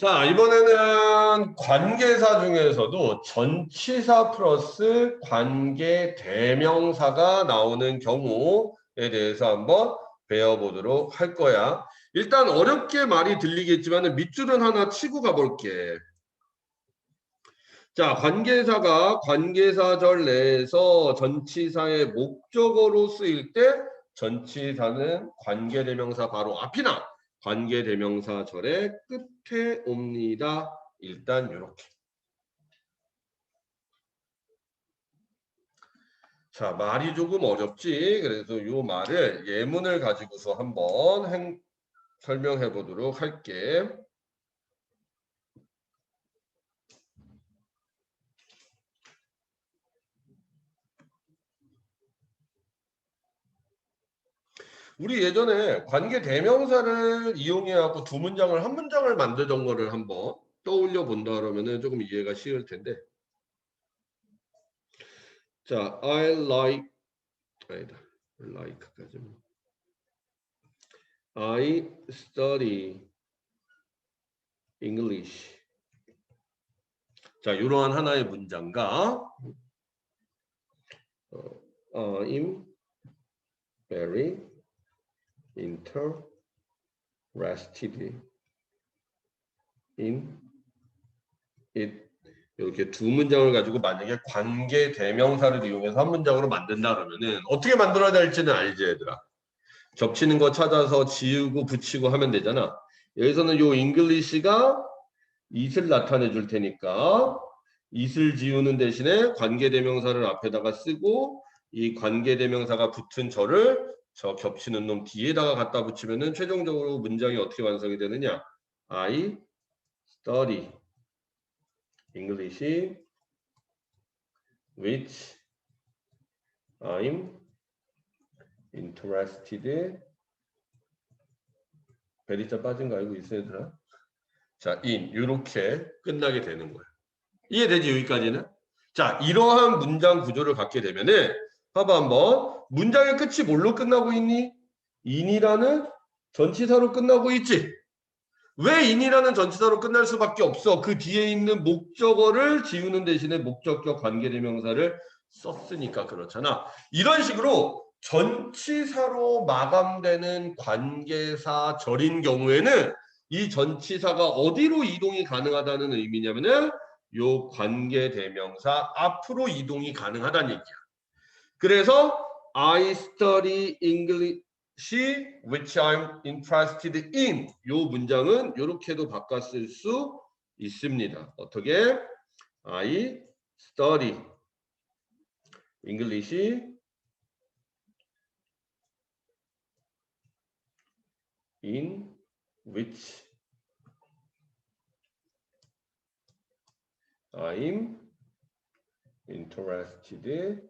자, 이번에는 관계사 중에서도 전치사 플러스 관계 대명사가 나오는 경우에 대해서 한번 배워보도록 할 거야. 일단 어렵게 말이 들리겠지만 밑줄은 하나 치고 가볼게. 자, 관계사가 관계사절 내에서 전치사의 목적어로 쓰일 때 전치사는 관계대명사 바로 앞이나 관계대명사절의 끝에 옵니다. 일단 이렇게. 자, 말이 조금 어렵지. 그래서 이 말을 예문을 가지고서 한번 설명해 보도록 할게. 우리 예전에 관계 대명사를 이용해 갖고 두 문장을 한 문장을 만들던 거를 한번 떠올려 본다 그러면은 조금 이해가 쉬울 텐데. 자, I like 아니다. like까지. I study English. 자, 이러한 하나의 문장과 I'm very interested in it. 이렇게 두 문장을 가지고 만약에 관계 대명사를 이용해서 한 문장으로 만든다 그러면은 어떻게 만들어야 될지는 알지 얘들아. 겹치는 거 찾아서 지우고 붙이고 하면 되잖아. 여기서는 요 English가 it을 나타내 줄 테니까 it을 지우는 대신에 관계대명사를 앞에다가 쓰고 이 관계대명사가 붙은 저를 저 겹치는 놈 뒤에다가 갖다 붙이면은 최종적으로 문장이 어떻게 완성이 되느냐. I study English which I'm interested. 베리자 빠진 거 알고 있어 얘들아? 자, in 이렇게 끝나게 되는 거예요. 이해되지 여기까지는? 자, 이러한 문장 구조를 갖게 되면은 봐봐 한번. 문장의 끝이 뭘로 끝나고 있니? in이라는 전치사로 끝나고 있지. 왜 in이라는 전치사로 끝날 수밖에 없어? 그 뒤에 있는 목적어를 지우는 대신에 목적격 관계대명사를 썼으니까 그렇잖아. 이런 식으로 전치사로 마감되는 관계사절인 경우에는 이 전치사가 어디로 이동이 가능하다는 의미냐면은 요 관계대명사 앞으로 이동이 가능하다는 얘기야. 그래서 I study English which I'm interested in 요 문장은 이렇게도 바꿔 쓸 수 있습니다. 어떻게? I study English in which I'm interested.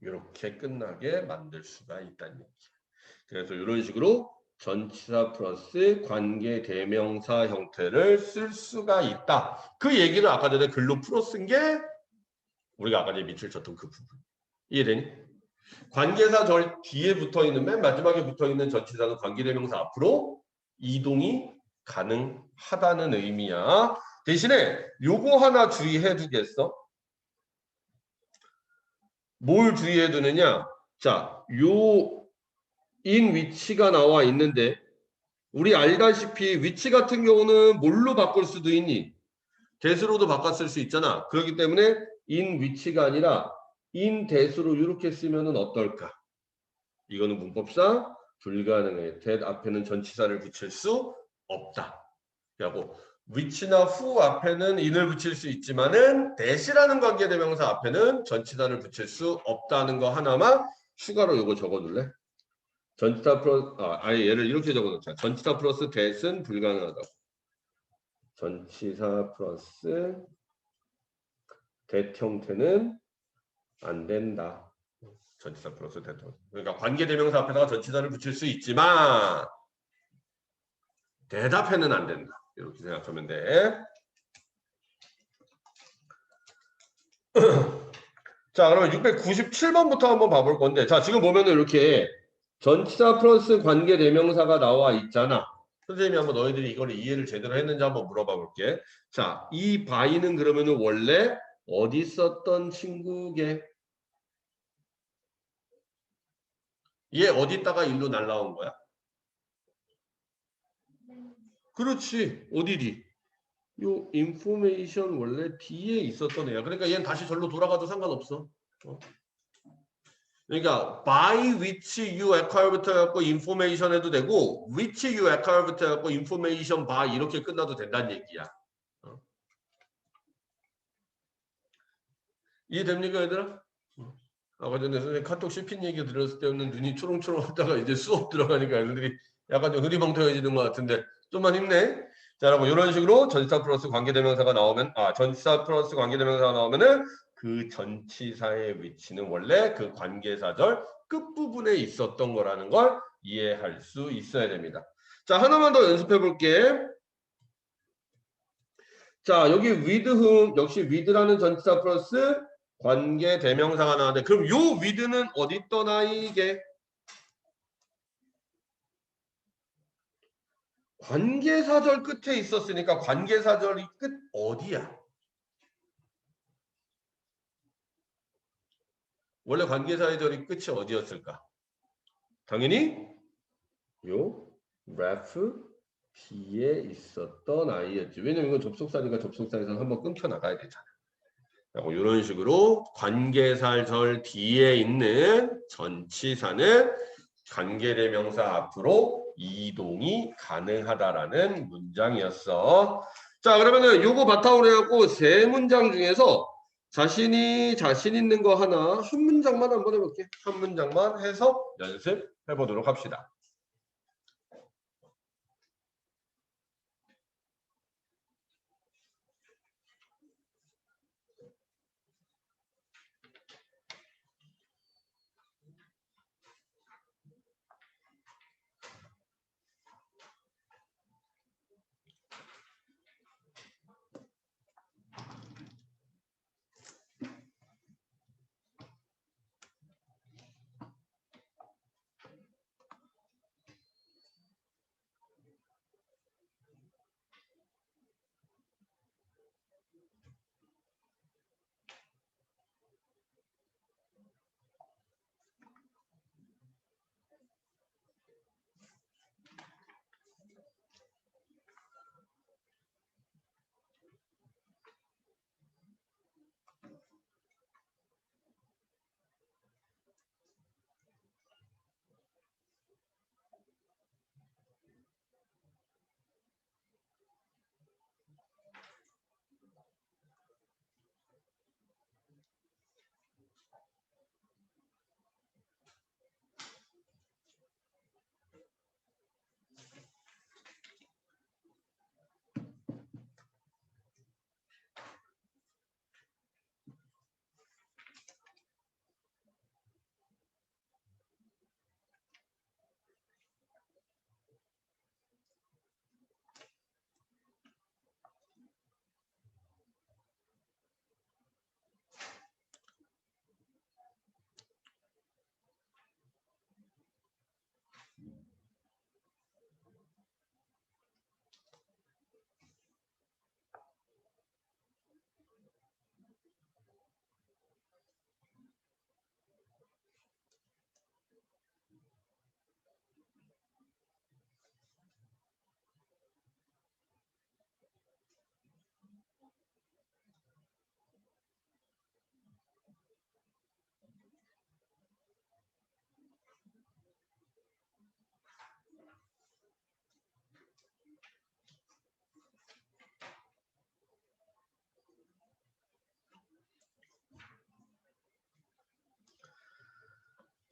이렇게 끝나게 만들 수가 있다는 얘기예요. 그래서 이런 식으로 전치사 플러스 관계 대명사 형태를 쓸 수가 있다. 그 얘기를 아까 전에 글로 풀어 쓴 게 우리가 아까 전에 밑줄 쳤던 그 부분. 이해되니? 관계사 절 뒤에 붙어 있는 맨 마지막에 붙어 있는 전치사는 관계 대명사 앞으로 이동이 가능하다는 의미야. 대신에 요거 하나 주의해 두겠어. 뭘 주의해 두느냐? 자, 요 인 위치가 나와 있는데 우리 알다시피 위치 같은 경우는 뭘로 바꿀 수도 있니? 대수로도 바꿨을 수 있잖아. 그렇기 때문에 인 위치가 아니라 인 대수로 이렇게 쓰면은 어떨까? 이거는 문법상 불가능해. that 앞에는 전치사를 붙일 수 없다. 라고 which나 who 앞에는 in을 붙일 수 있지만은 that이라는 관계대명사 앞에는 전치사를 붙일 수 없다는 거 하나만 추가로 이거 적어둘래? 전치사 플러스 아예 얘를 이렇게 적어놓자. 전치사 플러스 that은 불가능하다고. 전치사 플러스 that 형태는 안 된다. 전치사 플러스 that. 그러니까 관계대명사 앞에다가 전치사를 붙일 수 있지만 that 앞에는 안 된다. 이렇게 생각하면 돼. 자, 그러면 697번부터 한번 봐볼 건데, 자, 지금 보면은 이렇게 전치사 플러스 관계 대명사가 나와 있잖아. 선생님이 한번 너희들이 이거를 이해를 제대로 했는지 한번 물어봐 볼게. 자, 이 바이는 그러면은 원래 어디 있었던 친구게? 얘 어디 있다가 일로 날라온 거야? 그렇지. 어디디? 요 인포메이션 원래 D에 있었던 애야. 그러니까 얘는 다시 절로 돌아가도 상관없어. 어? 그러니까 by which you acquire부터 해갖고 information 해도 되고 which you acquire부터 해갖고 information by 이렇게 끝나도 된다는 얘기야. 어? 이해됩니까 얘들아? 아까 전에 선생님 카톡 씹힌 얘기 들었을 때는 눈이 초롱초롱 하다가 이제 수업 들어가니까 애들이 약간 좀 흐리멍텅해지는 것 같은데 좀만 힘내. 자, 여러분 이런 식으로 전치사 플러스 관계대명사가 나오면 전치사 플러스 관계대명사가 나오면은 그 전치사의 위치는 원래 그 관계사절 끝부분에 있었던 거라는 걸 이해할 수 있어야 됩니다. 자, 하나만 더 연습해 볼게. 자, 여기 with whom 역시 with라는 전치사 플러스 관계 대명사가 나왔는데 그럼 요 with는 어디 떠나 이게? 관계사절 끝에 있었으니까 관계사절이 끝 어디야? 원래 관계사절이 끝이 어디였을까? 당연히 요 ref 뒤에 있었던 아이였지. 왜냐면 이건 접속사니까 접속사에서 한번 끊겨 나가야 되잖아. 이런 식으로 관계사절 뒤에 있는 전치사는 관계대명사 앞으로 이동이 가능하다라는 문장이었어. 자, 그러면은 요거 바탕으로 해갖고 세 문장 중에서 자신 있는 거 하나 한 문장만 한번 해볼게. 한 문장만 해서 연습해 보도록 합시다.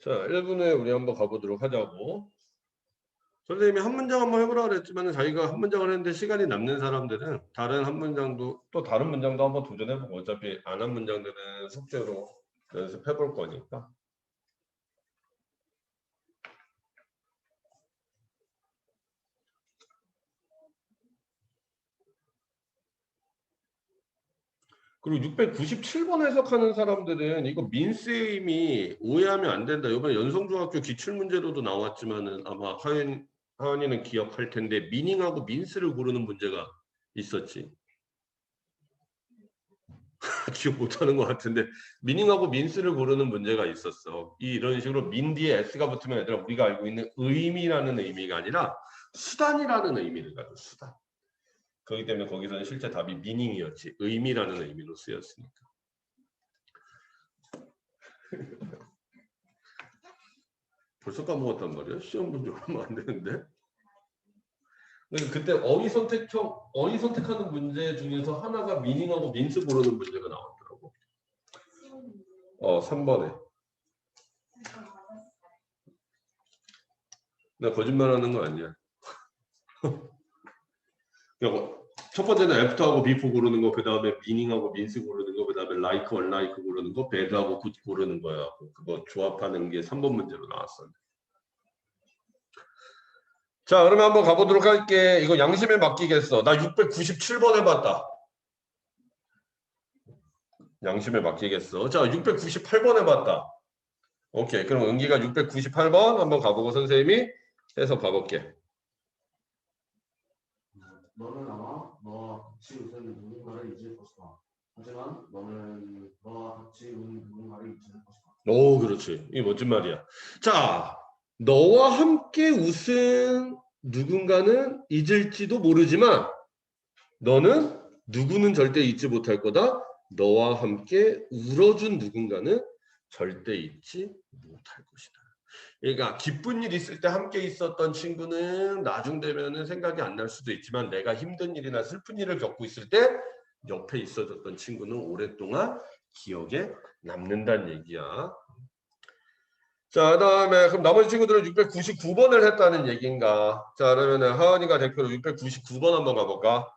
자, 1분에 우리 한번 가보도록 하자고. 선생님이 한 문장 한번 해보라 그랬지만 자기가 한 문장을 했는데 시간이 남는 사람들은 다른 한 문장도 또 다른 문장도 한번 도전해보고 어차피 안 한 문장들은 숙제로 연습해 볼 거니까. 그리고 697번 해석하는 사람들은 이거 민쌤이 오해하면 안 된다. 이번에 연성중학교 기출문제로도 나왔지만은 아마 하은이는 기억할 텐데 미닝하고 민스를 고르는 문제가 있었지. 기억 못하는 것 같은데 미닝하고 민스를 고르는 문제가 있었어. 이런 식으로 민 뒤에 s가 붙으면 얘들아 우리가 알고 있는 의미라는 의미가 아니라 수단이라는 의미를 가져. 수단. 그렇기 때문에 거기서는 실제 답이 미닝이었지. 의미라는 의미로 쓰였으니까. 벌써 까먹었단 말이야. 시험 문제 얼마 안 되는데. 그때 어휘 선택하는 문제 중에서 하나가 미닝하고 민스 고르는 문제가 나왔더라고. 3번에. 나 거짓말하는 거 아니야. 첫 번째는 애프터하고 비포 고르는 거, 그 다음에 미닝하고 민스 고르는 거, 그 다음에 라이크, 얼라이크 고르는 거, 배드하고 굿 고르는 거야. 그거 조합하는 게 3번 문제로 나왔어. 자, 그러면 한번 가보도록 할게. 이거 양심에 맡기겠어. 나 697번 해봤다. 양심에 맡기겠어. 자, 698번 해봤다. 오케이. 그럼 은기가 698번 한번 가보고 선생님이 해서 봐볼게. 너는 아마 너와 같이 웃는 누군가를 잊을 것이다. 하지만 너는 너와 같이 웃는 누군가를 잊을 것이다. 오, 그렇지. 이게 멋진 말이야. 자, 너와 함께 웃은 누군가는 잊을지도 모르지만 너는 누구는 절대 잊지 못할 거다. 너와 함께 울어준 누군가는 절대 잊지 못할 것이다. 그러니까 기쁜 일 있을 때 함께 있었던 친구는 나중 되면은 생각이 안 날 수도 있지만 내가 힘든 일이나 슬픈 일을 겪고 있을 때 옆에 있어줬던 친구는 오랫동안 기억에 남는다는 얘기야. 자, 그다음에 그럼 나머지 친구들은 699번을 했다는 얘기인가? 자, 그러면은 하은이가 대표로 699번 한번 가볼까?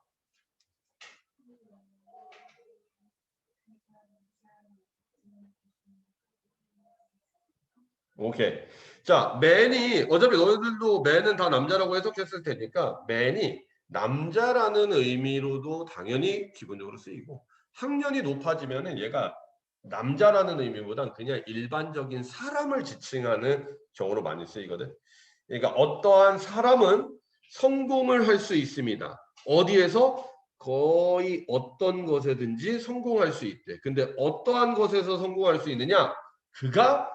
오케이. 자, 맨이 어차피 너희들도 맨은 다 남자라고 해석했을 테니까 맨이 남자라는 의미로도 당연히 기본적으로 쓰이고 학년이 높아지면은 얘가 남자라는 의미보단 그냥 일반적인 사람을 지칭하는 경우로 많이 쓰이거든. 그러니까 어떠한 사람은 성공을 할 수 있습니다. 어디에서? 거의 어떤 것에든지 성공할 수 있대. 근데 어떠한 것에서 성공할 수 있느냐? 그가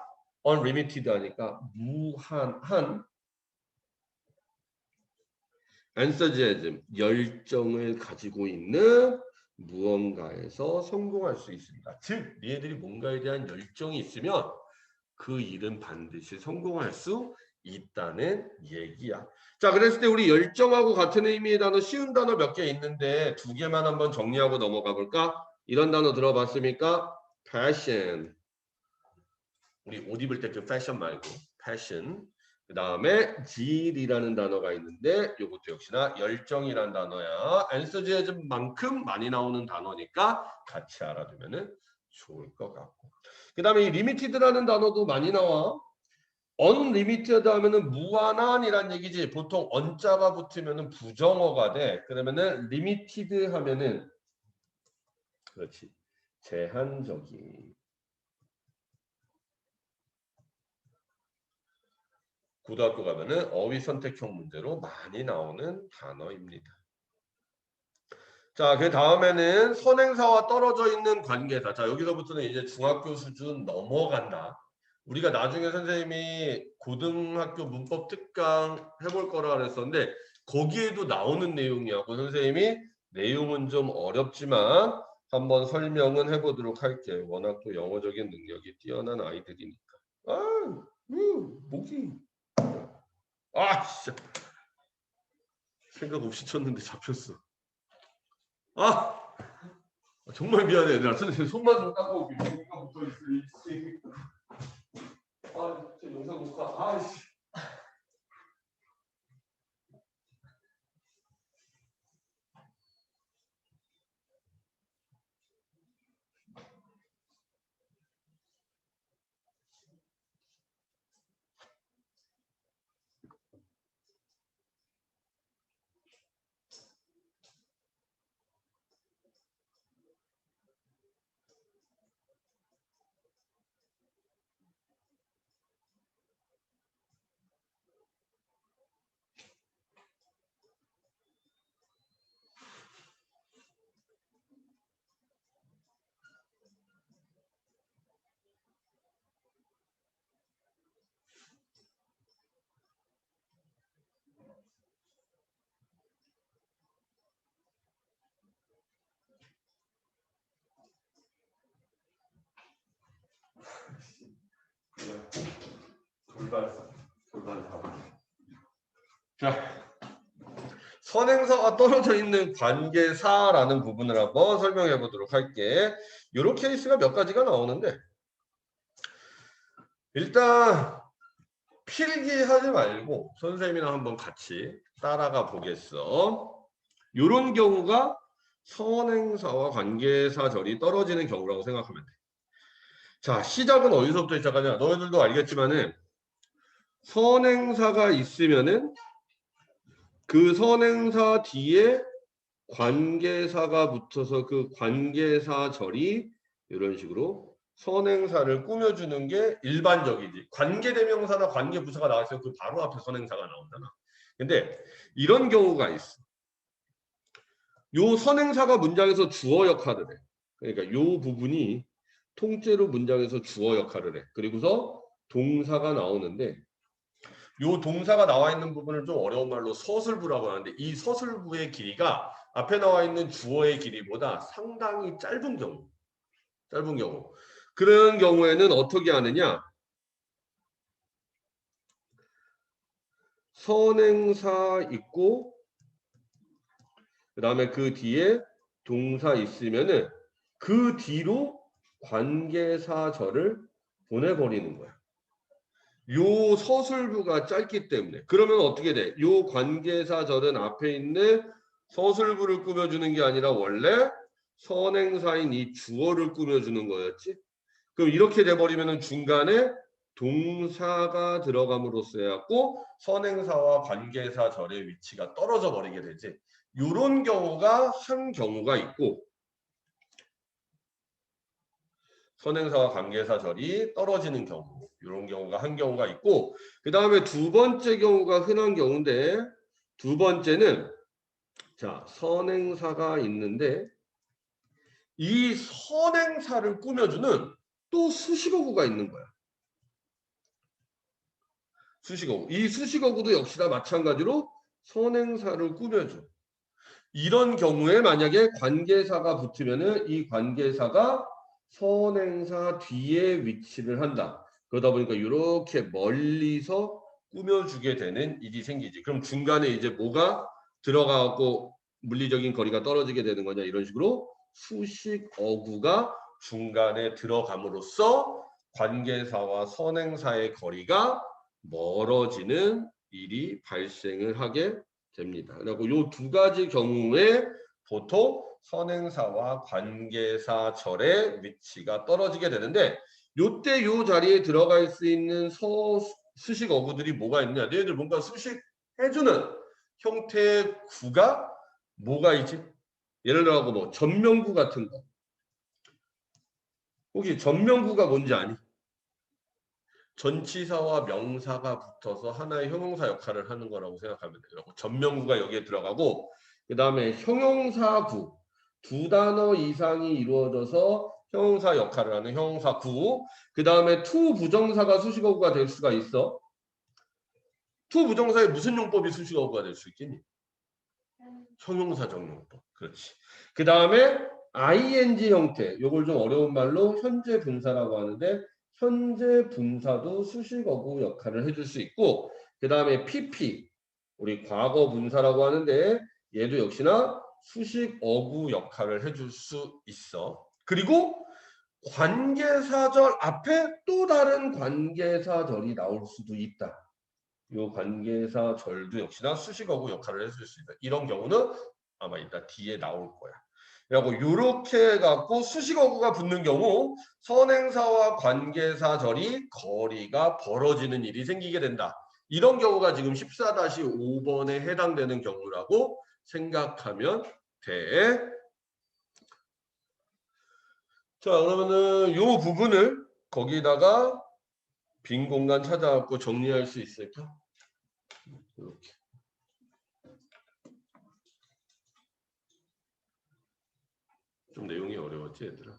unlimited 하니까 무한한 enthusiasm, 열정을 가지고 있는 무언가에서 성공할 수 있습니다. 즉, 얘들이 뭔가에 대한 열정이 있으면 그 일은 반드시 성공할 수 있다는 얘기야. 자, 그랬을 때 우리 열정하고 같은 의미의 단어, 쉬운 단어 몇 개 있는데 두 개만 한번 정리하고 넘어가 볼까? 이런 단어 들어봤습니까? passion. 우리 옷 입을 때 그 패션 말고 passion. 그 다음에 zeal이라는 단어가 있는데 이것도 역시나 열정이라는 단어야. enthusiasm만큼 많이 나오는 단어니까 같이 알아두면 좋을 것 같고. 그 다음에 이 limited라는 단어도 많이 나와. unlimited 하면은 무한한이란 얘기지. 보통 on자가 붙으면은 부정어가 돼. 그러면은 limited 하면은 그렇지. 제한적인. 고등학교 가면은 어휘 선택형 문제로 많이 나오는 단어입니다. 자, 그 다음에는 선행사와 떨어져 있는 관계사. 자, 여기서부터는 이제 중학교 수준 넘어간다. 우리가 나중에 선생님이 고등학교 문법 특강 해볼 거라 그랬었는데 거기에도 나오는 내용이었고 선생님이 내용은 좀 어렵지만 한번 설명은 해보도록 할게요. 워낙 또 영어적인 능력이 뛰어난 아이들이니까. 목이. 진짜. 생각 없이 쳤는데 잡혔어. 정말 미안해 얘들아. 선생님 손만 좀 닦고 올게. 여기가 붙어있어. 저 영상 녹화. 씨. 돌발 답. 자, 선행사가 떨어져 있는 관계사라는 부분을 한번 설명해 보도록 할게. 이런 케이스가 몇 가지가 나오는데 일단 필기하지 말고 선생님이랑 한번 같이 따라가 보겠어. 이런 경우가 선행사와 관계사절이 떨어지는 경우라고 생각하면 돼. 자, 시작은 어디서부터 시작하냐? 너희들도 알겠지만은 선행사가 있으면은 그 선행사 뒤에 관계사가 붙어서 그 관계사절이 이런 식으로 선행사를 꾸며주는 게 일반적이지. 관계대명사나 관계부사가 나왔을 때 그 바로 앞에 선행사가 나온잖아. 근데 이런 경우가 있어. 요 선행사가 문장에서 주어 역할을 해. 그러니까 요 부분이 통째로 문장에서 주어 역할을 해. 그리고서 동사가 나오는데 요 동사가 나와 있는 부분을 좀 어려운 말로 서술부라고 하는데 이 서술부의 길이가 앞에 나와 있는 주어의 길이보다 상당히 짧은 경우. 그런 경우에는 어떻게 하느냐? 선행사 있고 그다음에 그 뒤에 동사 있으면은 그 뒤로 관계사절을 보내버리는 거야. 요 서술부가 짧기 때문에. 그러면 어떻게 돼? 요 관계사절은 앞에 있는 서술부를 꾸며주는 게 아니라 원래 선행사인 이 주어를 꾸며주는 거였지. 그럼 이렇게 돼버리면은 중간에 동사가 들어감으로써 해갖고 선행사와 관계사절의 위치가 떨어져 버리게 되지. 요런 경우가 한 경우가 있고 선행사와 관계사절이 떨어지는 경우 이런 경우가 한 경우가 있고 그 다음에 두 번째 경우가 흔한 경우인데 두 번째는 자 선행사가 있는데 이 선행사를 꾸며주는 또 수식어구가 있는 거야. 수식어구. 이 수식어구도 역시나 마찬가지로 선행사를 꾸며줘. 이런 경우에 만약에 관계사가 붙으면은 이 관계사가 선행사 뒤에 위치를 한다. 그러다 보니까 이렇게 멀리서 꾸며주게 되는 일이 생기지. 그럼 중간에 이제 뭐가 들어가고 물리적인 거리가 떨어지게 되는 거냐 이런 식으로 수식 어구가 중간에 들어감으로써 관계사와 선행사의 거리가 멀어지는 일이 발생을 하게 됩니다. 그리고 이 두 가지 경우에 보통 선행사와 관계사절의 위치가 떨어지게 되는데 요때 요 자리에 들어갈 수 있는 수식 어구들이 뭐가 있냐? 너희들 뭔가 수식 해주는 형태의 구가 뭐가 있지? 예를 들어 뭐 전명구 같은 거. 혹시 전명구가 뭔지 아니? 전치사와 명사가 붙어서 하나의 형용사 역할을 하는 거라고 생각하면 돼요. 전명구가 여기에 들어가고 그 다음에 형용사구 두 단어 이상이 이루어져서 형용사 역할을 하는 형용사구 그 다음에 투 부정사가 수식어구가 될 수가 있어. 투 부정사에 무슨 용법이 수식어구가 될 수 있겠니? 형용사적 용법. 그렇지. 그 다음에 ing 형태 요걸 좀 어려운 말로 현재 분사라고 하는데 현재 분사도 수식어구 역할을 해줄 수 있고 그 다음에 pp 우리 과거 분사라고 하는데 얘도 역시나 수식어구 역할을 해줄 수 있어. 그리고 관계사절 앞에 또 다른 관계사절이 나올 수도 있다. 이 관계사절도 역시나 수식어구 역할을 해줄 수 있다. 이런 경우는 아마 이따 뒤에 나올 거야. 그리고 이렇게 해갖고 수식어구가 붙는 경우 선행사와 관계사절이 거리가 벌어지는 일이 생기게 된다. 이런 경우가 지금 14-5번에 해당되는 경우라고 생각하면 돼. 자, 그러면은 이 부분을 거기다가 빈 공간 찾아갖고 정리할 수 있을까? 이렇게. 좀 내용이 어려웠지, 얘들아?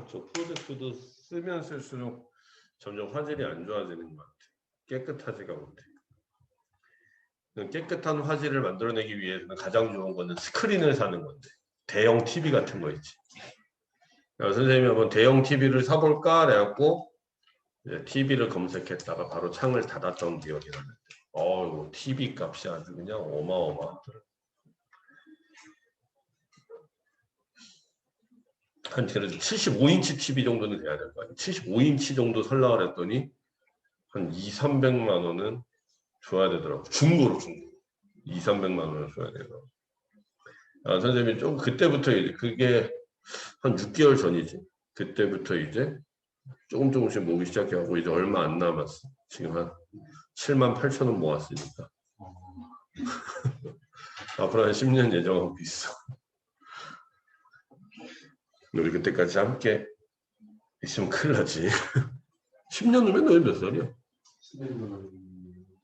저 프로젝트도 쓰면 쓸수록 점점 화질이 안 좋아지는 것 같아. 깨끗하지가 못해. 깨끗한 화질을 만들어내기 위해서는 가장 좋은 거는 스크린을 사는 건데, 대형 TV 같은 거 있지. 선생님이 한번 대형 TV를 사볼까 해갖고 TV를 검색했다가 바로 창을 닫았던 기억이 나는데, TV 값이 아주 그냥 어마어마하더라. 한 그래도 75인치 TV 정도는 돼야 될 거 아니야. 75인치 정도 살라 그랬더니 한 200~300만 원은 줘야 되더라고. 중고로 200~300만 원을 줘야 되더라고. 선생님이 좀 그때부터 이제 그게 한 6개월 전이지. 그때부터 이제 조금씩 모으기 시작해가고 이제 얼마 안 남았어. 지금 한 78,000원 모았으니까. 앞으로 한 10년 예정하고 있어. 우리 그때까지 함께 있으면 큰일 나지. 10년 후면 너희 몇 살이야? 10년이면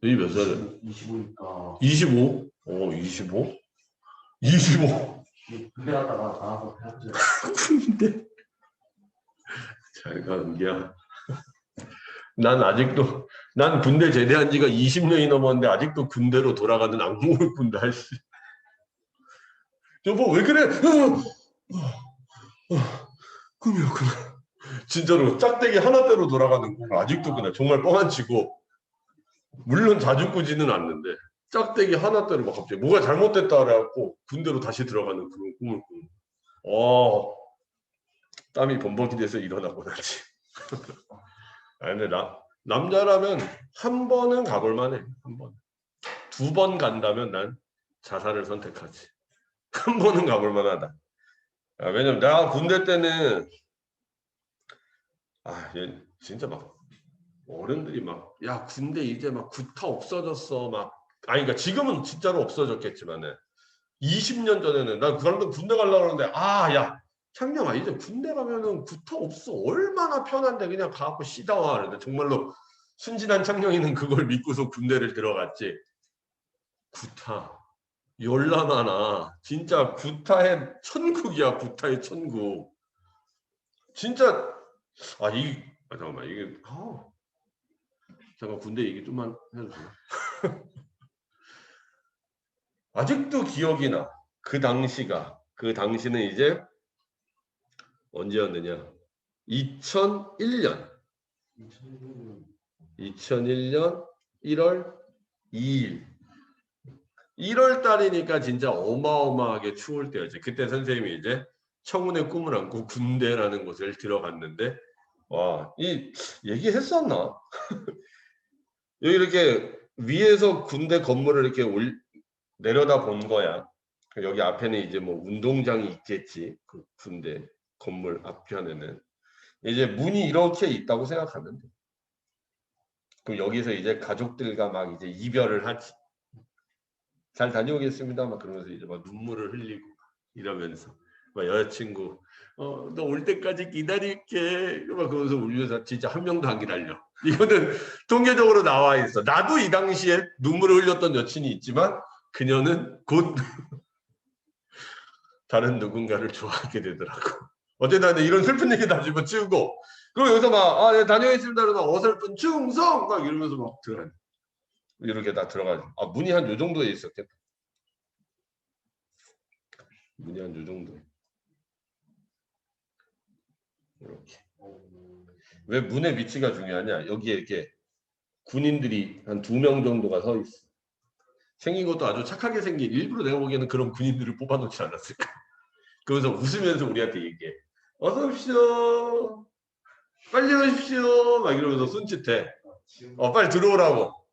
너희 몇 살이야? 25니까 25? 25? 25? 군대 갔다가 나와서 대학교 군대? 잘 가, 은기야. 난 군대 제대한 지가 20년이 넘었는데 아직도 군대로 돌아가는 악몽을 꾼다 할지. 여보 왜 그래? 꿈이었구나. 진짜로 짝대기 하나대로 돌아가는 꿈을 아직도 그날 정말 뻥안 치고, 물론 자주 꾸지는 않는데 짝대기 하나대로 막 갑자기 뭐가 잘못됐다 그래갖고 군대로 다시 들어가는 그런 꿈을 꾸고, 땀이 범벅이 돼서 일어나고 나지. 근데 남자라면 한 번은 가볼 만해. 한 번. 2번 간다면 난 자살을 선택하지. 한 번은 가볼 만하다. 왜냐면 내가 군대 때는 진짜 막 어른들이 막 야 군대 이제 막 구타 없어졌어 막 그러니까 지금은 진짜로 없어졌겠지만은 20년 전에는 난 그 사람들 군대 가려고 하는데 야 창령아 이제 군대 가면은 구타 없어 얼마나 편한데 그냥 가갖고 쉬다 와. 그런데 정말로 순진한 창령이는 그걸 믿고서 군대를 들어갔지. 구타 열나 많아. 진짜 구타의 천국이야. 구타의 천국. 진짜 잠깐만 이게 잠깐 군대 얘기 좀만 해주세요. 아직도 기억이 나. 그 당시는 이제 언제였느냐? 2001년 1월 2일 1월 달이니까 진짜 어마어마하게 추울 때였지. 그때 선생님이 이제 청운의 꿈을 안고 군대라는 곳을 들어갔는데 이 얘기했었나? 여기 이렇게 위에서 군대 건물을 이렇게 내려다 본 거야. 여기 앞에는 이제 뭐 운동장이 있겠지. 그 군대 건물 앞편에는 이제 문이 이렇게 있다고 생각하면 돼. 그럼 여기서 이제 가족들과 막 이제 이별을 하지. 잘 다녀오겠습니다. 막 그러면서 이제 막 눈물을 흘리고 이러면서 막 여자친구 너 올 때까지 기다릴게. 막 그러면서 울면서 진짜 한 명도 안 기다려. 이거는 통계적으로 나와 있어. 나도 이 당시에 눈물을 흘렸던 여친이 있지만 그녀는 곧 다른 누군가를 좋아하게 되더라고. 어쨌든 이런 슬픈 얘기 다 집어치우고 그리고 여기서 막 네, 다녀오겠습니다. 그러면 어설픈 충성 막 이러면서 막 들어가네. 이렇게 다 들어가죠. 아, 문이 한 요 정도에 있었겠다. 문이 한 요 정도. 이렇게. 왜 문의 위치가 중요하냐? 여기에 이렇게 군인들이 한 2명 정도가 서 있어. 생긴 것도 아주 착하게 생긴, 일부러 내가 보기에는 그런 군인들을 뽑아놓지 않았을까. 그러면서 웃으면서 우리한테 얘기해. 어서 오십시오. 빨리 오십시오. 막 이러면서 손짓해. 빨리 들어오라고.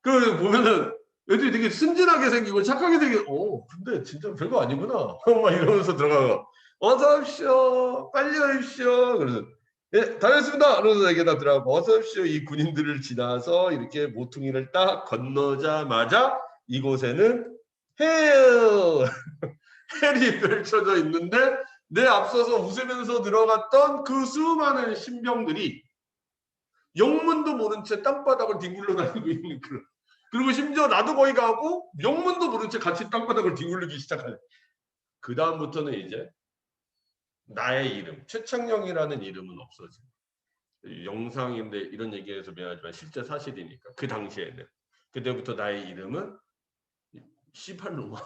그 보면은 애들이 되게 순진하게 생기고 착하게 생기고, 근데 진짜 별거 아니구나. 막 이러면서 들어가고, 어서 오십시오. 빨리 오십시오. 그래서 예, 다녔습니다. 그러면서 얘기 다 들어가고, 어서 오십시오. 이 군인들을 지나서 이렇게 모퉁이를 딱 건너자마자 이곳에는 헬! 헬이 펼쳐져 있는데 내 앞서서 웃으면서 들어갔던 그 수많은 신병들이 영문도 모른 채 땅바닥을 뒹굴러 다니고 있는 그런. 그리고 심지어 나도 거기 가고 영문도 모른 채 같이 땅바닥을 뒹굴리기 시작하네. 그 다음부터는 이제 나의 이름, 최창영이라는 이름은 없어져. 영상인데 이런 얘기해서 미안하지만 실제 사실이니까 그 당시에는. 그때부터 나의 이름은 씨발로마.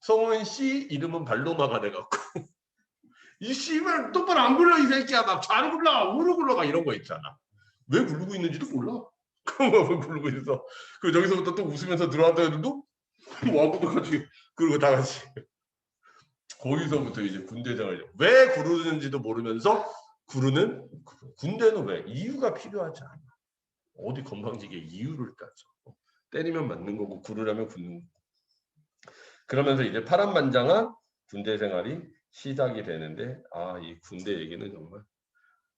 성은 씨, 이름은 발로마가 돼갖고 이 씨발 똑바로 안 굴러 이 새끼야. 막 좌로 굴러 우로 굴러 가 이런 거 있잖아. 왜 굴르고 있는지도 몰라. 그거 굴르고 있어. 그 저기서부터 또 웃으면서 들어왔다 해도 와구도 같이 그리고 다 같이 거기서부터 이제 군대장을 왜 구르는지도 모르면서 구르는. 군대는 왜 이유가 필요하지 않아. 어디 건방지게 이유를 따져. 때리면 맞는 거고 구르려면 굽는 거고. 그러면서 이제 파란만장한 군대 생활이 시작이 되는데 이 군대 얘기는 정말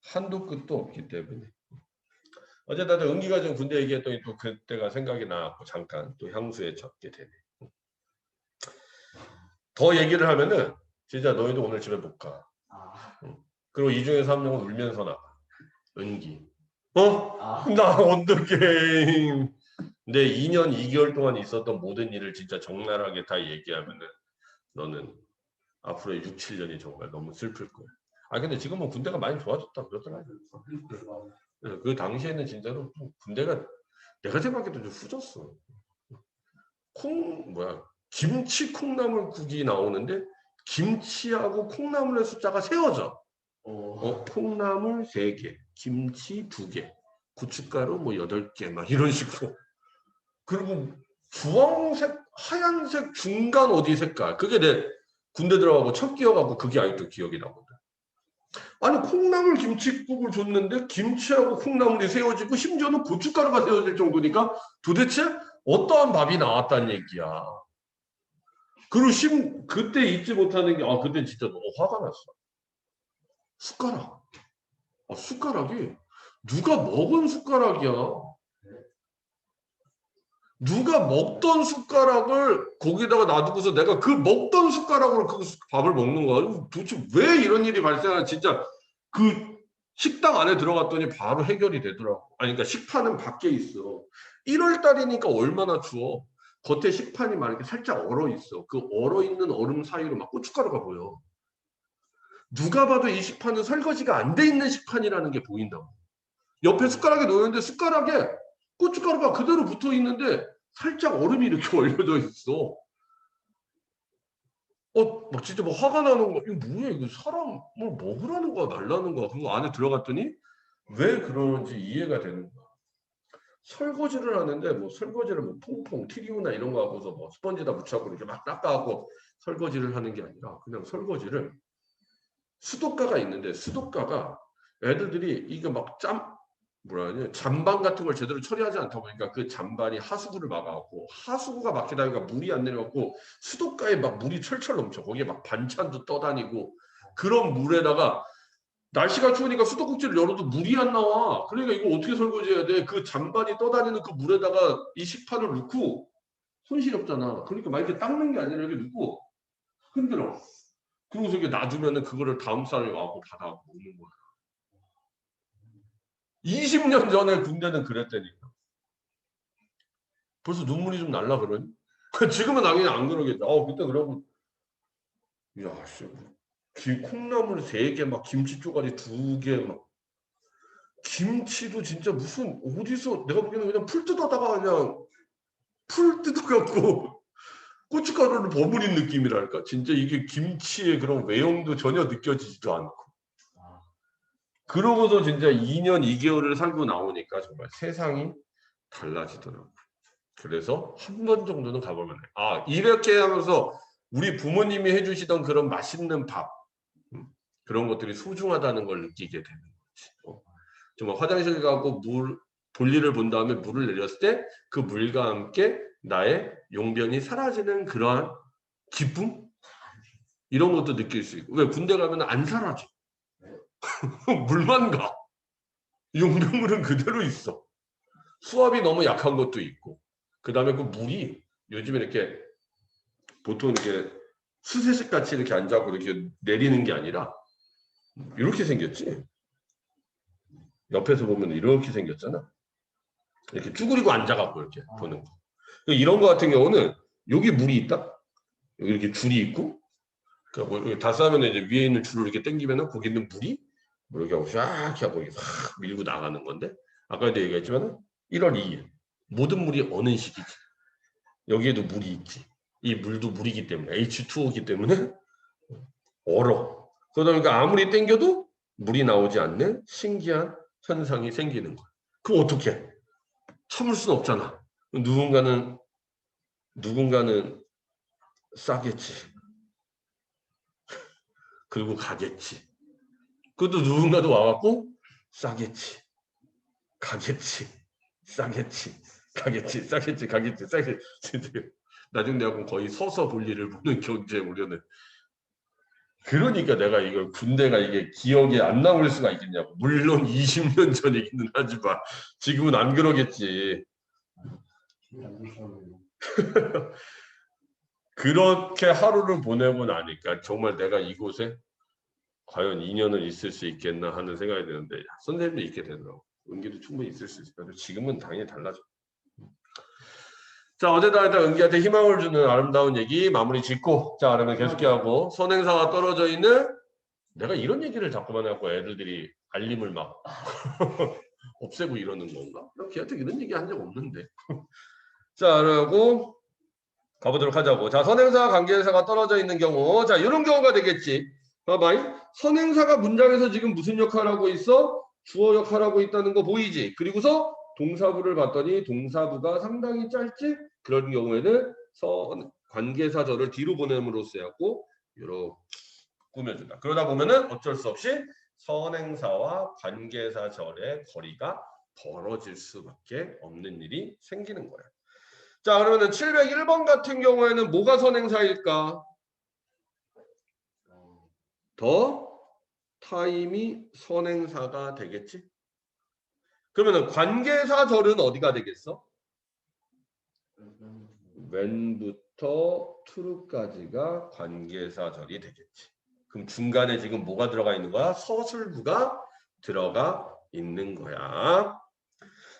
한도 끝도 없기 때문에 어쨌든 은기가 좀 군대 얘기했더니 또 그때가 생각이 나고 잠깐 또 향수에 젖게 되네. 더 얘기를 하면은 진짜 너희도 오늘 집에 못 가. 그리고 이 중에서 한 명은 울면서 나가. 은기. 나 어떡해. 근데 2년 2개월 동안 있었던 모든 일을 진짜 적나라하게 다 얘기하면은 너는 앞으로의 6, 7년이 정말 너무 슬플 거야. 근데 지금은 군대가 많이 좋아졌다 그러더라고요. 그 당시에는 진짜로 군대가 내가 생각해도 좀 후졌어. 김치 콩나물국이 나오는데 김치하고 콩나물의 숫자가 세워져. 콩나물 3개, 김치 2개, 고춧가루 뭐 8개 막 이런 식으로. 그리고 주황색, 하얀색 중간 어디 색깔. 그게 내 군대 들어가고 첫 끼여갖고 그게 아직도 기억이 나거든. 아니 콩나물 김치국을 줬는데 김치하고 콩나물이 세워지고 심지어는 고춧가루가 세워질 정도니까 도대체 어떠한 밥이 나왔다는 얘기야. 그리고 그때 잊지 못하는 게 그때 진짜 너무 화가 났어. 숟가락. 숟가락이 누가 먹은 숟가락이야. 누가 먹던 숟가락을 거기다가 놔두고서 내가 그 먹던 숟가락으로 그 밥을 먹는 거야. 도대체 왜 이런 일이 발생하는지 진짜 그 식당 안에 들어갔더니 바로 해결이 되더라고. 그러니까 식판은 밖에 있어. 1월 달이니까 얼마나 추워. 겉에 식판이 막 이렇게 살짝 얼어 있어. 그 얼어 있는 얼음 사이로 막 고춧가루가 보여. 누가 봐도 이 식판은 설거지가 안 돼 있는 식판이라는 게 보인다고. 옆에 숟가락에 놓였는데 숟가락에 고춧가루가 그대로 붙어 있는데 살짝 얼음이 이렇게 얼려져 있어. 막 진짜 막 화가 나는 거야. 이거 뭐야? 이거 사람을 먹으라는 거야? 말라는 거야? 그거 안에 들어갔더니 왜 그러는지 이해가 되는 거야. 설거지를 하는데 뭐 설거지를 뭐 퐁퐁 티리우나 이런 거 하고서 뭐 스펀지다 묻혀갖고 이렇게 막 닦아갖고 설거지를 하는 게 아니라 그냥 설거지를 수도가가 있는데 수도가가 애들들이 이거 막 잔반 같은 걸 제대로 처리하지 않다 보니까 그 잔반이 하수구를 막아갖고 하수구가 막히다 보니까 물이 안 내려갖고 수도가에 막 물이 철철 넘쳐. 거기에 막 반찬도 떠다니고 그런 물에다가 날씨가 추우니까 수도꼭지를 열어도 물이 안 나와. 그러니까 이거 어떻게 설거지해야 돼? 그 잔반이 떠다니는 그 물에다가 이 식판을 넣고 손실이 없잖아. 그러니까 막 이렇게 닦는 게 아니라 이렇게 넣고 흔들어. 그러고서 이렇게 놔두면은 그거를 다음 사람이 와고 받아갖고 먹는 거야. 20년 전에 군대는 그랬다니까. 벌써 눈물이 좀 날라 그러니? 지금은 당연히 안 그러겠다. 그때 그러고 야, 씨, 콩나물 3개 막 김치 쪼가리 2개 막 김치도 진짜 무슨 어디서 내가 보기에는 그냥 풀 뜯어다가 그냥 풀 뜯어갖고 고춧가루를 버무린 느낌이랄까. 진짜 이게 김치의 그런 외형도 전혀 느껴지지도 않고. 아, 그러고서 진짜 2년 2개월을 살고 나오니까 정말 세상이 달라지더라고. 그래서 한 번 정도는 가보면 돼. 아, 이렇게 하면서 우리 부모님이 해주시던 그런 맛있는 밥, 그런 것들이 소중하다는 걸 느끼게 되는 거지. 정말 화장실 가고 물 볼일을 본 다음에 물을 내렸을 때 그 물과 함께 나의 용변이 사라지는 그러한 기쁨? 이런 것도 느낄 수 있고. 왜 군대 가면 안 사라져. 물만 가. 용변물은 그대로 있어. 수압이 너무 약한 것도 있고. 그 다음에 그 물이 요즘에 이렇게 보통 이렇게 수세식 같이 이렇게 앉아고 이렇게 내리는 게 아니라 이렇게 생겼지. 옆에서 보면 이렇게 생겼잖아. 이렇게 쭈그리고 앉아갖고 이렇게 보는 거. 이런 거 같은 경우는 여기 물이 있다. 여기 이렇게 줄이 있고, 그러니까 뭐 다 싸면 이제 위에 있는 줄을 이렇게 당기면은 거기 있는 물이 뭐 이렇게 하고 쫙 하고 이렇게 싹 밀고 나가는 건데, 아까도 얘기했지만 1월 2일 모든 물이 어는 시기지. 여기에도 물이 있지. 이 물도 물이기 때문에 H2O기 때문에 얼어. 그러다 보니까 아무리 당겨도 물이 나오지 않는 신기한 현상이 생기는 거야. 그럼 어떻게? 참을 수는 없잖아. 누군가는 싸겠지. 그리고 가겠지. 그것도 누군가도 와갖고 싸겠지. 가겠지. 싸겠지. 가겠지. 싸겠지. 가겠지. 싸겠지. 나중에 내가 거의 서서 볼 일을 보는 경제에 우려는. 그러니까 내가 이걸 군대가 이게 기억에 안 남을 수가 있겠냐고. 물론 20년 전이기는 하지만 지금은 안 그러겠지. 그렇게 하루를 보내고 나니까 정말 내가 이곳에 과연 2년을 있을 수 있겠나 하는 생각이 드는데 선생님도 있게 되더라고. 은기도 충분히 있을 수 있을 거예요. 지금은 당연히 달라져. 자, 어제다 은기한테 희망을 주는 아름다운 얘기 마무리 짓고, 자, 그러면 계속해하고 선행사가 떨어져 있는, 내가 이런 얘기를 자꾸만 하고 애들이 알림을 막 없애고 이러는 건가? 걔한테 이런 얘기 한 적 없는데. 자, 그러고 가보도록 하자고. 자, 선행사 관계사가 떨어져 있는 경우, 자, 이런 경우가 되겠지. 봐봐. 선행사가 문장에서 지금 무슨 역할을 하고 있어? 주어 역할을 하고 있다는 거 보이지? 그리고서 동사부를 봤더니 동사부가 상당히 짧지? 그런 경우에는 관계사절을 뒤로 보냄으로써 해갖고 이렇게 꾸며준다. 그러다 보면은 어쩔 수 없이 선행사와 관계사절의 거리가 벌어질 수밖에 없는 일이 생기는 거야. 자, 그러면은 701번 같은 경우에는 뭐가 선행사일까? 더 타임이 선행사가 되겠지? 그러면은 관계사절은 어디가 되겠어? when부터 to까지가 관계사절이 되겠지. 그럼 중간에 지금 뭐가 들어가 있는 거야? 서술부가 들어가 있는 거야.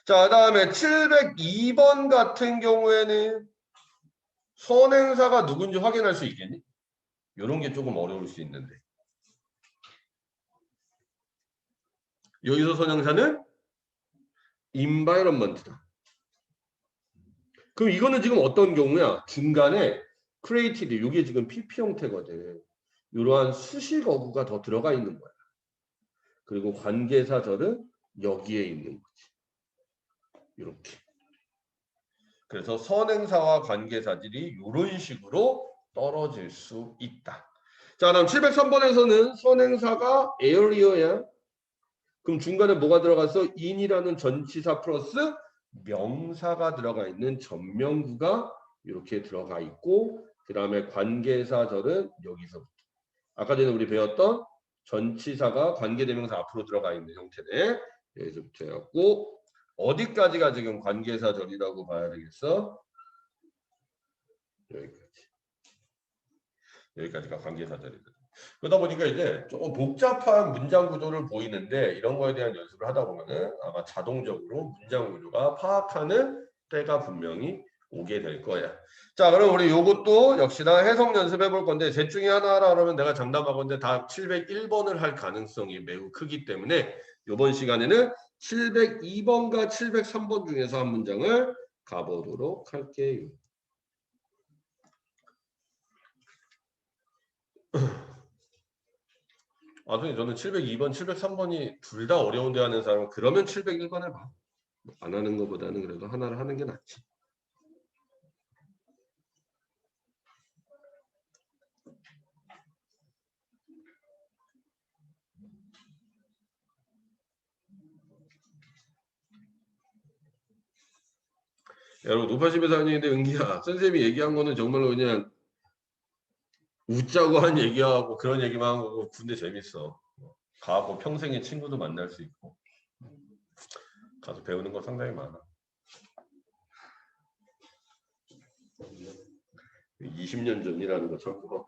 자, 다음에 702번 같은 경우에는 선행사가 누군지 확인할 수 있겠니? 이런 게 조금 어려울 수 있는데. 여기서 선행사는 environment다. 그럼 이거는 지금 어떤 경우야? 중간에 created, 이게 지금 PP 형태거든. 이러한 수식 어구가 더 들어가 있는 거야. 그리고 관계사절은 여기에 있는 거지. 이렇게. 그래서 선행사와 관계사들이 이런 식으로 떨어질 수 있다. 자, 다음 703번에서는 선행사가 area야. 그럼 중간에 뭐가 들어가서 in이라는 전치사 플러스 명사가 들어가 있는 전명구가 이렇게 들어가 있고, 그 다음에 관계사절은 여기서부터. 아까 전에 우리 배웠던 전치사가 관계대명사 앞으로 들어가 있는 형태네. 여기서부터 해갖고 어디까지가 지금 관계사절이라고 봐야 되겠어? 여기까지가 관계사절이거든. 그러다 보니까 이제 조금 복잡한 문장 구조를 보이는데 이런 거에 대한 연습을 하다 보면은 아마 자동적으로 문장 구조가 파악하는 때가 분명히 오게 될 거야. 자, 그럼 우리 요것도 역시나 해석 연습해 볼 건데 셋 중에 하나 하라 그러면 내가 장담하건데 다 701번을 할 가능성이 매우 크기 때문에 이번 시간에는 702번과 703번 중에서 한 문장을 가보도록 할게요. 선생님 저는 702번, 703번이 둘 다 어려운데 하는 사람은 그러면 701번을 봐. 안 하는 것보다는 그래도 하나를 하는 게 낫지. 여러분 높아집에서 하는 얘기인데 은기야 선생님이 얘기한 거는 정말로 그냥 웃자고 한 얘기하고 그런 얘기만 한 거고 군대 재밌어. 가고 평생의 친구도 만날 수 있고 가서 배우는 거 상당히 많아. 20년 전이라는 거 참 고맙고.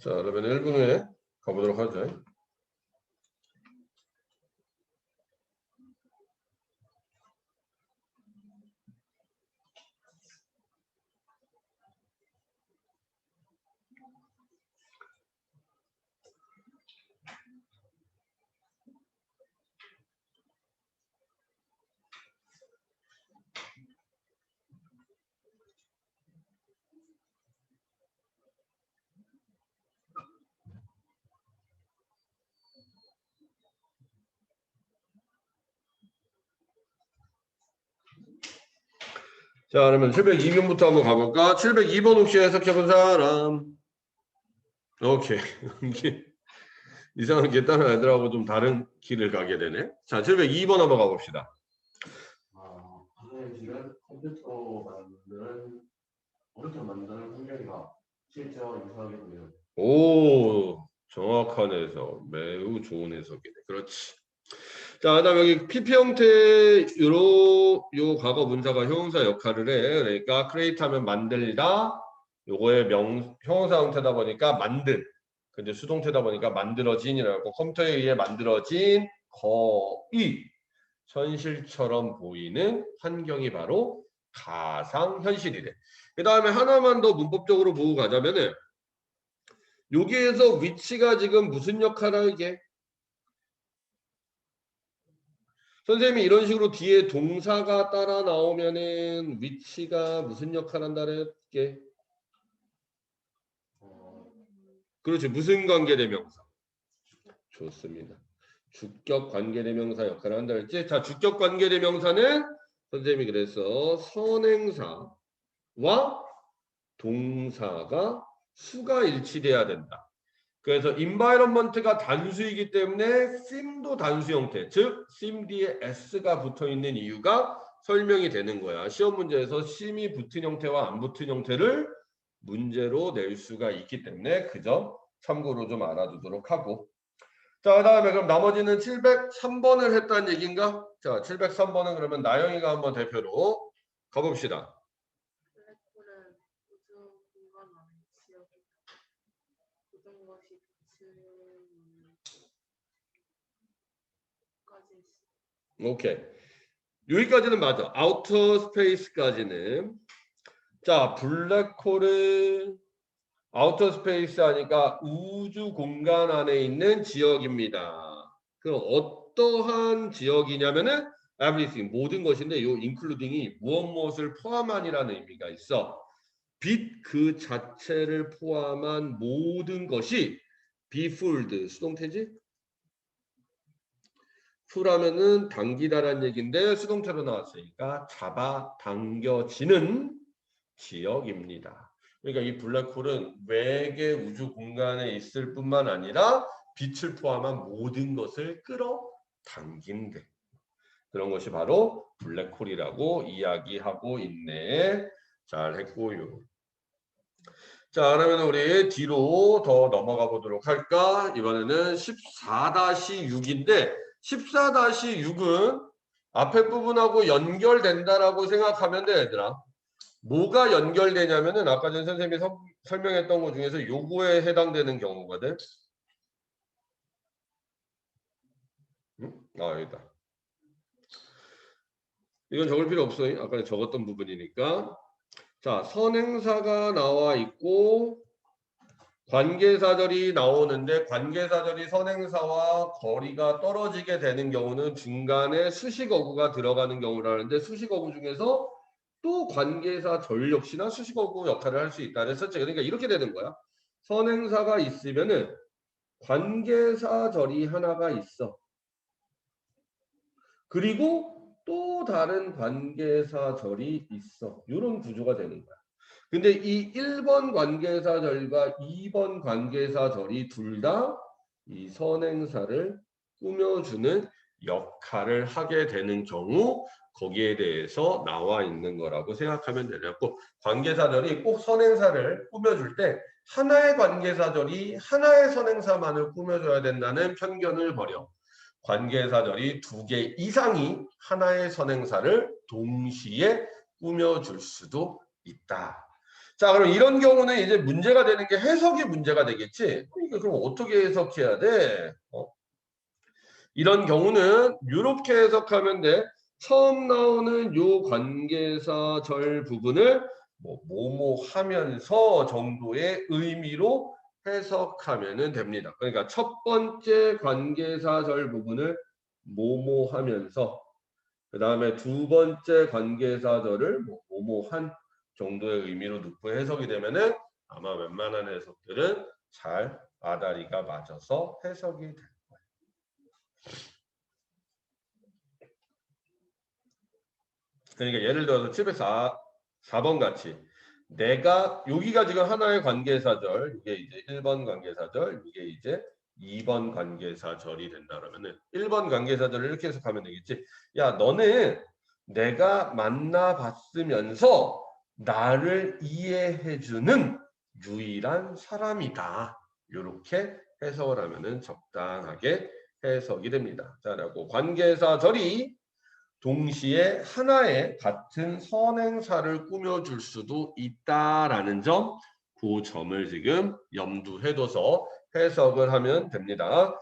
자, 그러면 1분 후에 가보도록 하죠. 자, 그러면 702번부터 한번 가볼까? 702번 혹시 해석해본 사람? 오케이. 이상하게 다른 애들하고 좀 다른 길을 가게 되네. 자, 702번 한번 가봅시다. 선생님들은 컴퓨터 만드는 환경이가 실제와 유사하게 보여요. 오, 정확한 해석. 매우 좋은 해석이네. 그렇지. 자, 그다음 여기 PP 형태 요 과거 문사가 형용사 역할을 해. 그러니까 create 하면 만들다. 요거의 형용사 형태다 보니까 만든. 근데 수동태다 보니까 만들어진이라고 컴퓨터에 의해 만들어진 거의 현실처럼 보이는 환경이 바로 가상현실이래. 그 다음에 하나만 더 문법적으로 보고 가자면은 여기에서 위치가 지금 무슨 역할을 하게? 선생님이 이런 식으로 뒤에 동사가 따라 나오면은 위치가 무슨 역할 한다 그랬게? 그렇지. 무슨 관계대명사? 좋습니다. 주격 관계대명사 역할을 한다 그랬지? 자, 주격 관계대명사는 선생님이 그래서 선행사와 동사가 수가 일치돼야 된다. 그래서 environment가 단수이기 때문에 seem도 단수 형태, 즉 seem 뒤에 s가 붙어 있는 이유가 설명이 되는 거야. 시험 문제에서 seem이 붙은 형태와 안 붙은 형태를 문제로 낼 수가 있기 때문에 그 점 참고로 좀 알아두도록 하고. 자, 그다음에 그럼 나머지는 703번을 했다는 얘기인가? 자, 703번은 그러면 나영이가 한번 대표로 가봅시다. 블랙홀은 우주 공간 안에 지역이다. 모든 것이 빛을까지 있어. 오케이. 여기까지는 맞아. 아우터 스페이스까지는. 자, 블랙홀은 아우터 스페이스 하니까 우주 공간 안에 있는 지역입니다. 그 어떠한 지역이냐면은 everything 모든 것인데 요 including이 무엇을 포함한이라는 의미가 있어. 빛 그 자체를 포함한 모든 것이 be filled 수동태지? full하면은 당기다라는 얘기인데 수동태로 나왔으니까 잡아 당겨지는 지역입니다. 그러니까 이 블랙홀은 외계 우주 공간에 있을 뿐만 아니라 빛을 포함한 모든 것을 끌어당긴대. 그런 것이 바로 블랙홀이라고 이야기하고 있네. 잘 했고요. 자, 그러면 우리 뒤로 더 넘어가 보도록 할까? 이번에는 14-6인데 14-6은 앞에 부분하고 연결된다라고 생각하면 돼, 얘들아. 뭐가 연결되냐면은 아까 전 선생님이 설명했던 것 중에서 요거에 해당되는 경우거든. 응? 아, 여기다. 이건 적을 필요 없어요. 아까 적었던 부분이니까. 자, 선행사가 나와 있고 관계사절이 나오는데 관계사절이 선행사와 거리가 떨어지게 되는 경우는 중간에 수식어구가 들어가는 경우라는데 수식어구 중에서 또 관계사 절 역시나 수식어구 역할을 할 수 있다 그랬었지. 그러니까 이렇게 되는 거야. 선행사가 있으면은 관계사 절이 하나가 있어. 그리고 또 다른 관계사 절이 있어. 이런 구조가 되는 거야. 근데 이 1번 관계사 절과 2번 관계사 절이 둘 다 이 선행사를 꾸며주는 역할을 하게 되는 경우 거기에 대해서 나와 있는 거라고 생각하면 되겠고 관계사절이 꼭 선행사를 꾸며줄 때 하나의 관계사절이 하나의 선행사만을 꾸며줘야 된다는 편견을 버려 관계사절이 2개 이상이 하나의 선행사를 동시에 꾸며줄 수도 있다. 자, 그럼 이런 경우는 이제 문제가 되는 게 해석이 문제가 되겠지? 그러니까 그럼 어떻게 해석해야 돼? 이런 경우는 이렇게 해석하면 돼. 처음 나오는 요 관계사 절 부분을 뭐뭐 하면서 정도의 의미로 해석하면 됩니다. 그러니까 첫 번째 관계사 절 부분을 뭐뭐 하면서 그 다음에 두 번째 관계사 절을 뭐뭐 한 정도의 의미로 넣고 해석이 되면은 아마 웬만한 해석들은 잘 아다리가 맞아서 해석이 될 거예요. 그러니까 예를 들어서 704번 같이 내가 여기가 지금 하나의 관계사절 이게 이제 1번 관계사절 이게 이제 2번 관계사절이 된다 그러면은 1번 관계사절을 이렇게 해석하면 되겠지. 야, 너는 내가 만나봤으면서 나를 이해해주는 유일한 사람이다. 이렇게 해석을 하면은 적당하게 해석이 됩니다. 자, 그리고 관계사절이 동시에 하나의 같은 선행사를 꾸며줄 수도 있다라는 점, 그 점을 지금 염두해 둬서 해석을 하면 됩니다.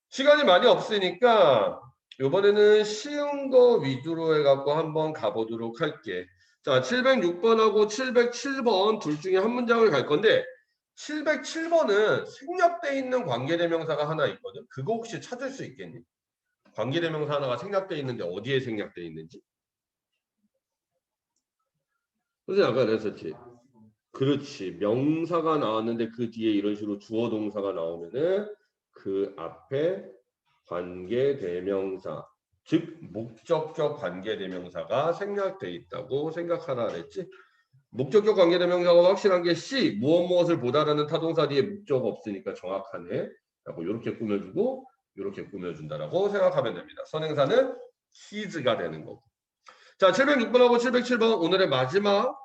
시간이 많이 없으니까 이번에는 쉬운 거 위주로 해갖고 한번 가보도록 할게. 자, 706번하고 707번 둘 중에 한 문장을 갈 건데 707번은 생략되어 있는 관계대명사가 하나 있거든. 그거 혹시 찾을 수 있겠니? 관계대명사 하나가 생략되어 있는데 어디에 생략되어 있는지? 선생님 아까 그랬었지. 그렇지. 명사가 나왔는데 그 뒤에 이런 식으로 주어 동사가 나오면은 그 앞에 관계대명사, 즉 목적격 관계대명사가 생략되어 있다고 생각하라 그랬지. 목적격 관계대명사가 확실한 게 C, 무엇을 보다라는 타동사 뒤에 목적 없으니까 정확하네. 라고 이렇게 꾸며주고 이렇게 꾸며준다라고 생각하면 됩니다. 선행사는 he's가 되는 거고. 자, 706번하고 707번 오늘의 마지막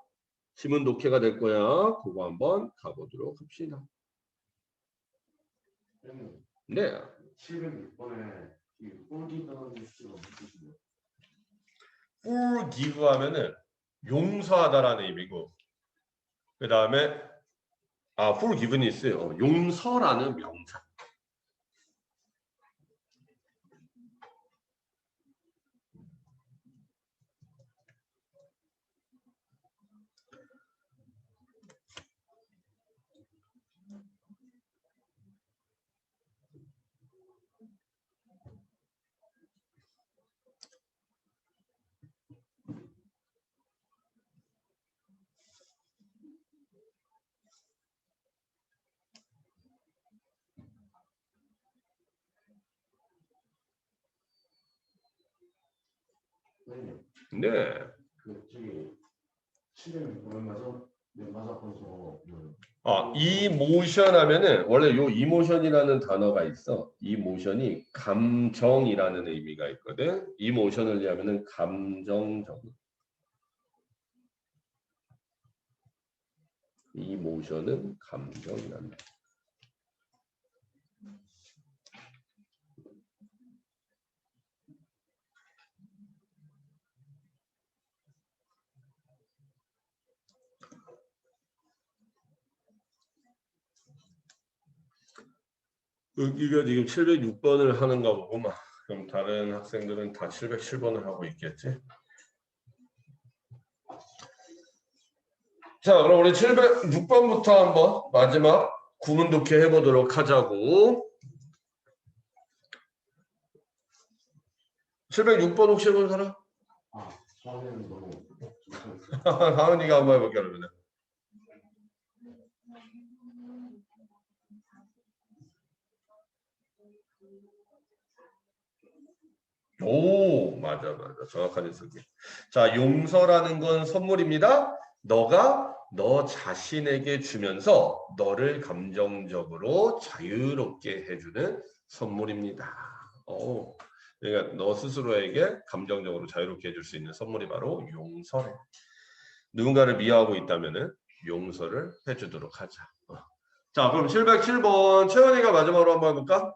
지문 독해가 될 거야. 그거 한번 가보도록 합시다. 네. 706번에 이 꼴기다라는 수가 무슨 뜻이에요? forgive 하면은 용서하다라는 의미고, 그 다음에 forgiveness 용서라는 명사. 선생님, 네. 그 저기 706번에 맞아서 이모션 하면은 원래 요 이모션이라는 단어가 있어. 이모션이 감정이라는 의미가 있거든. 이모션을 얘기하면은 감정적. 이모션은 감정이란다. 여기가 지금 706번을 하는가 보구만. 그럼 다른 학생들은 다 707번을 하고 있겠지. 자, 그럼 우리 706번부터 한번 마지막 구문 독해 해보도록 하자고. 706번 혹시 해본 사람? 처음에는 너무 하은이가 한번 해볼게 그러면. 오, 맞아. 정확하게 쓰기. 자, 용서라는 건 선물입니다. 너가 너 자신에게 주면서 너를 감정적으로 자유롭게 해주는 선물입니다. 그러니까 너 스스로에게 감정적으로 자유롭게 해줄 수 있는 선물이 바로 용서래. 누군가를 미워하고 있다면은 용서를 해주도록 하자. 자, 그럼 707번 채원이가 마지막으로 한번 해볼까?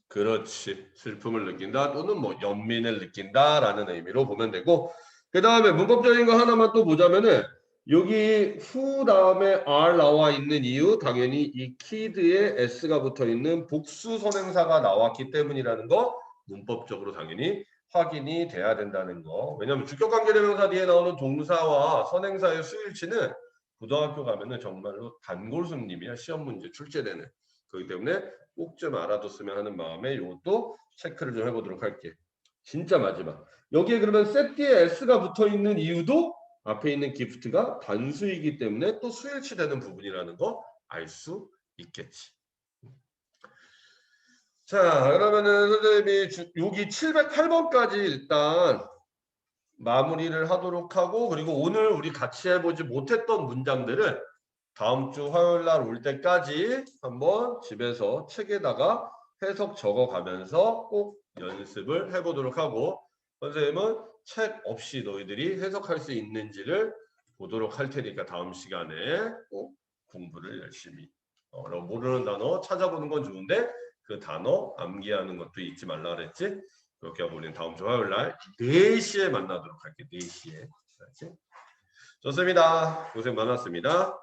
그렇지. 슬픔을 느낀다 또는 뭐 연민을 느낀다라는 의미로 보면 되고, 그 다음에 문법적인 거 하나만 또 보자면은 여기 who 다음에 are 나와 있는 이유, 당연히 이 kid에 s가 붙어 있는 복수 선행사가 나왔기 때문이라는 거 문법적으로 당연히 확인이 돼야 된다는 거. 왜냐하면 주격관계대명사 뒤에 나오는 동사와 선행사의 수일치는 고등학교 가면은 정말로 단골손님이야. 시험 문제 출제되는. 그렇기 때문에 꼭 좀 알아뒀으면 하는 마음에 이것도 체크를 좀 해보도록 할게. 진짜 마지막. 여기에 그러면 셋 뒤에 s가 붙어 있는 이유도 앞에 있는 기프트가 단수이기 때문에 또 수일치되는 부분이라는 거 알 수 있겠지. 자, 그러면은 선생님이 여기 708번까지 일단 마무리를 하도록 하고, 그리고 오늘 우리 같이 해보지 못했던 문장들을 다음 주 화요일 날 올 때까지 한번 집에서 책에다가 해석 적어가면서 꼭 연습을 해보도록 하고, 선생님은 책 없이 너희들이 해석할 수 있는지를 보도록 할 테니까 다음 시간에 꼭 공부를 열심히. 모르는 단어 찾아보는 건 좋은데 그 단어 암기하는 것도 잊지 말라 그랬지? 그렇게 하고 우리는 다음 주 화요일 날 4시에 만나도록 할게. 4시에. 좋습니다. 고생 많았습니다.